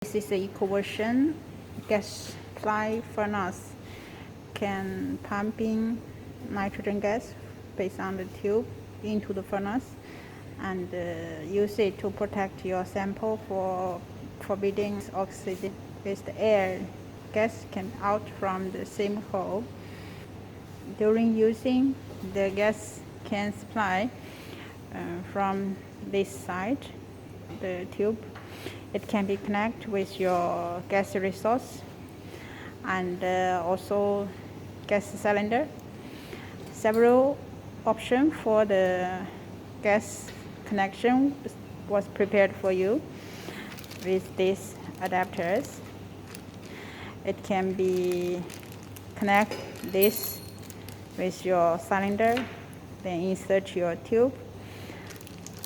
This is the eco version. Gas fly furnace can pumping nitrogen gas based on the tube into the furnace and use it to protect your sample for forbidding oxygen with the air. Gas can out from the same hole. During using, the gas can supply from this side, the tube. It can be connected with your gas resource and also gas cylinder. Several options for the gas connection was prepared for you with these adapters. It can be connect this with your cylinder, then insert your tube,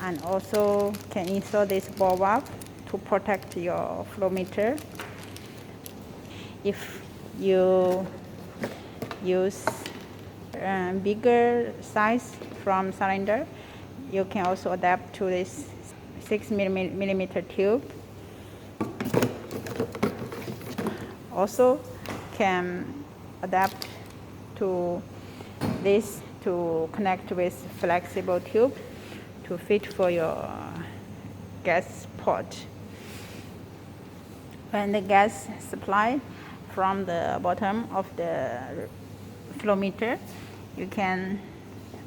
and also can install this ball valve to protect your flow meter. If you use bigger size from cylinder, you can also adapt to this 6 millimeter tube. Also can adapt to this to connect with flexible tube to fit for your gas port. When the gas supply from the bottom of the flow meter, you can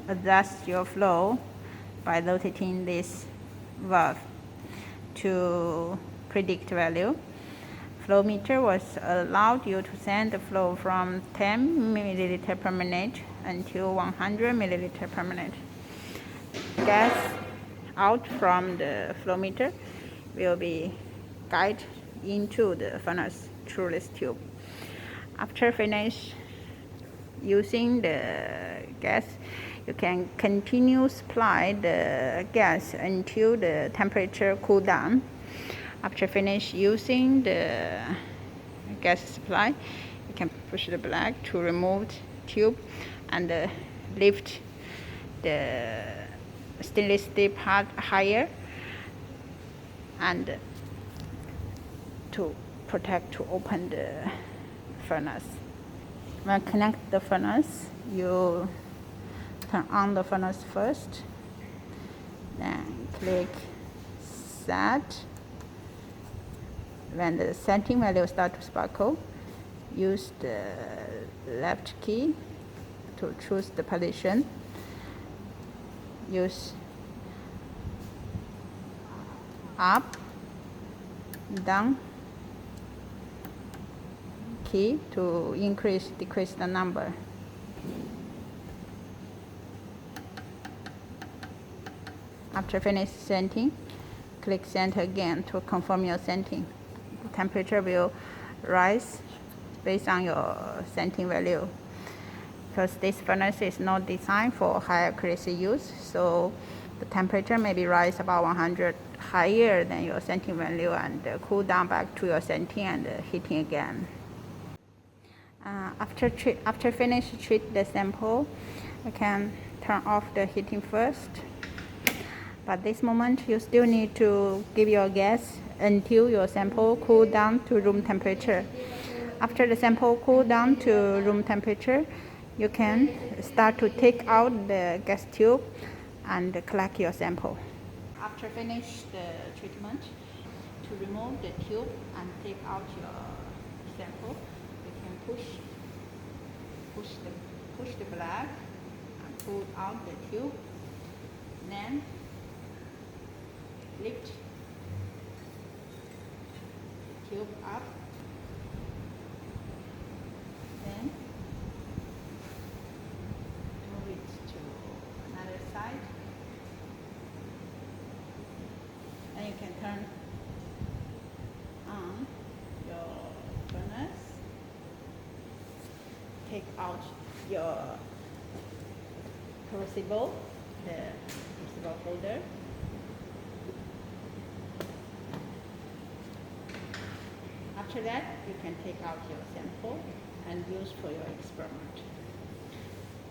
adjust your flow by rotating this valve to predict value. Flow meter was allowed you to send the flow from 10 milliliter per minute until 100 milliliter per minute. Gas out from the flow meter will be guided into the furnace through this tube. After finish using the gas, you can continue supply the gas until the temperature cool down. After finish using the gas supply, you can push the plug to remove the tube and lift the stainless steel part higher and to protect to open the furnace. When connect the furnace, you turn on the furnace first, then click set. When the setting value start to sparkle, use the left key to choose the position. Use up, down key to increase, decrease the number. After finish setting, click set again to confirm your setting. The temperature will rise based on your setting value. Because this furnace is not designed for high accuracy use, so the temperature may be rise about 100 higher than your setting value and cool down back to your setting and heating again. After finish treat the sample, you can turn off the heating first. But this moment you still need to give your gas until your sample cool down to room temperature. After the sample cool down to room temperature, you can start to take out the gas tube and collect your sample. After finish the treatment, to remove the tube and take out your sample, you can push the plug and pull out the tube. Then lift the tube up. Then move it to another side. And you can turn on your furnace. Take out your crucible, the crucible holder. After that, you can take out your sample and use for your experiment.